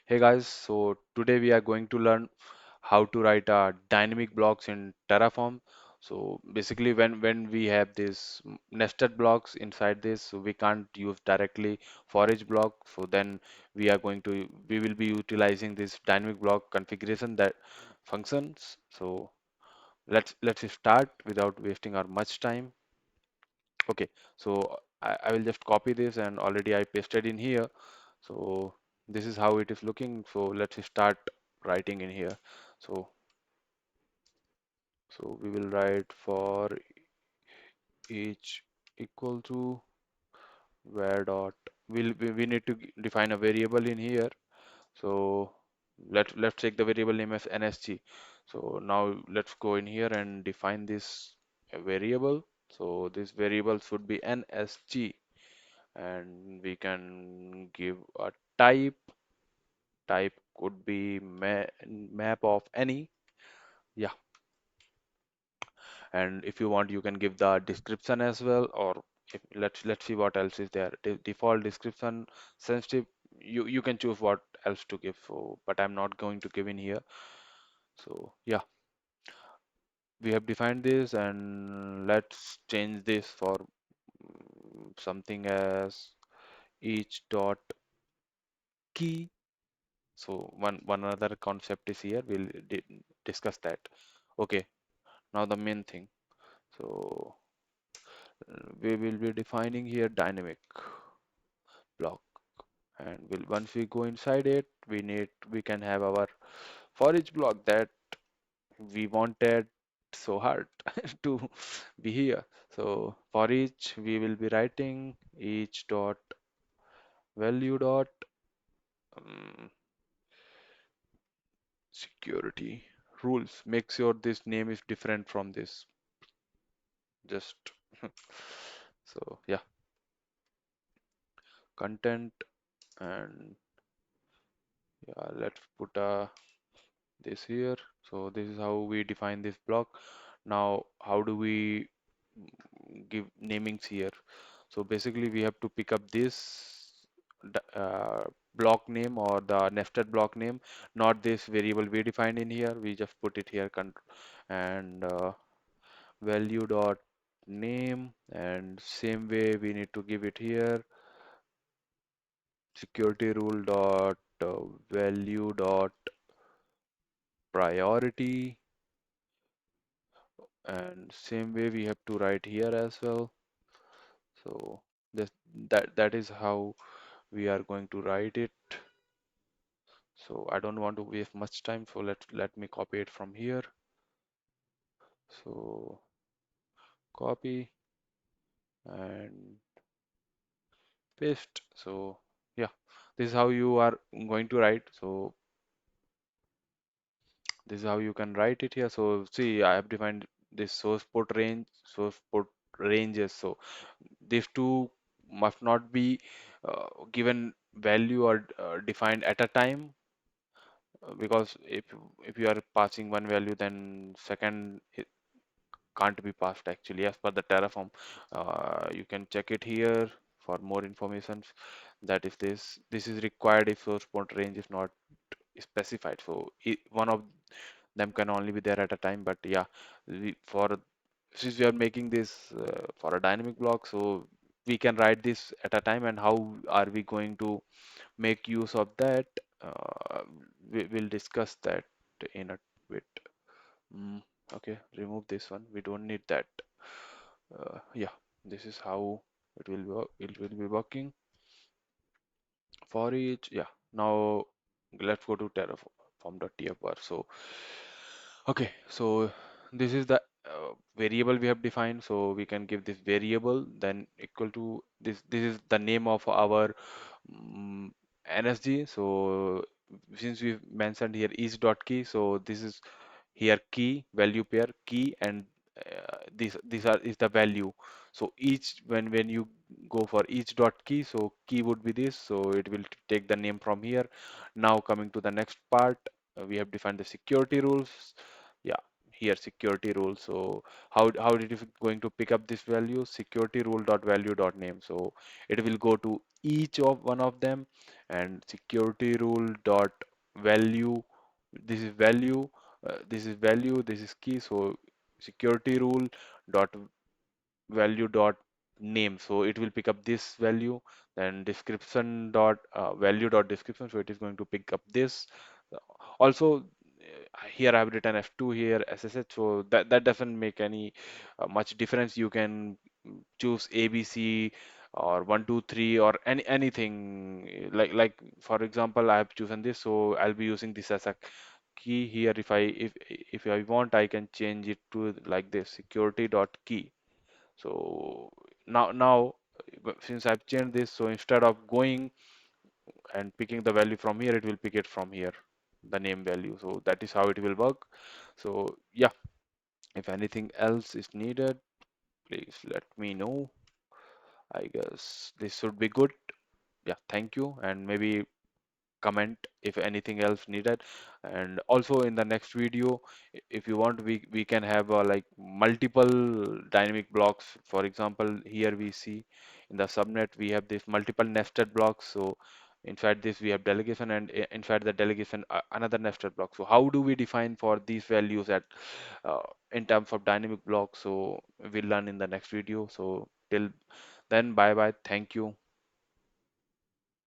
Hey guys, so today we are going to learn how to write dynamic blocks in Terraform. So basically when we have these nested blocks inside this, so we can't use directly for each block. So then we will be utilizing this dynamic block configuration that functions. So let's start without wasting our much time. Okay, so I will just copy this and already I pasted in here. So this is how it is looking. So let's start writing in here. So we will write for each equal to where dot we need to define a variable in here. So let's take the variable name as nsg. So now let's go in here and define this variable. So this variable should be nsg and we can give a type could be map of any. Yeah, and if you want you can give the description as well, or if, let's see what else is there. Default description sensitive, you can choose what else to give. So but I'm not going to give in here. So yeah, we have defined this and let's change this for something as each dot key. So one other concept is here. We'll discuss that. Okay, now the main thing. So we will be defining here dynamic block, and once we go inside it, we can have our for each block that we wanted so hard to be here. So for each, we will be writing each dot value dot um, security rules. Make sure this name is different from this. Just so yeah, content and yeah, let's put this here. So this is how we define this block. Now, how do we give namings here? So basically, we have to pick up this block name or the nested block name, not this variable we defined in here. We just put it here and value dot name, and same way we need to give it here security rule dot value dot priority, and same way we have to write here as well. So that is how we are going to write it. So I don't want to waste much time, so let me copy it from here. So copy and paste. So yeah, this is how you are going to write. So this is how you can write it here. So see, I have defined this source port ranges. So these two must not be given value or defined at a time, because if you are passing one value, then second it can't be passed actually as per the Terraform. You can check it here for more information. That if this is required if source port range is not specified. So one of them can only be there at a time. But yeah, for since we are making this for a dynamic block, so we can write this at a time. And how are we going to make use of that? Uh, we will discuss that in a bit. Mm, okay, remove this one. We don't need that. Yeah, this is how it will work. It will be working for each. Yeah. Now let's go to terraform.tfr. So okay, so this is the variable we have defined. So we can give this variable then equal to this. This is the name of our mm NSG. So since we mentioned here is.key, so this is here key value pair key, and these are is the value. So each when you go for each dot key, so key would be this. So it will take the name from here. Now coming to the next part, we have defined the security rules. Yeah, here security rule. So how did it going to pick up this value? Security rule dot value dot name. So it will go to each of one of them, and security rule dot value. This is value. This is value. This is key. So security rule dot value dot name, so it will pick up this value. Then description dot value dot description, so it is going to pick up this. Also, here I have written f2 here ssh, so that doesn't make any much difference. You can choose abc or 123 or anything, like for example I have chosen this, so I'll be using this as a key here. If I want, I can change it to like this, security dot key. So now since I've changed this, so instead of going and picking the value from here, it will pick it from here, the name value. So that is how it will work. So yeah, if anything else is needed, please let me know. I guess this should be good. Yeah, thank you, and maybe comment if anything else needed. And also in the next video, if you want, we can have like multiple dynamic blocks. For example, here we see in the subnet we have this multiple nested blocks. So inside this we have delegation, and inside the delegation another nested block. So how do we define for these values at uh, in terms of dynamic blocks? So we'll learn in the next video. So till then, bye bye, thank you.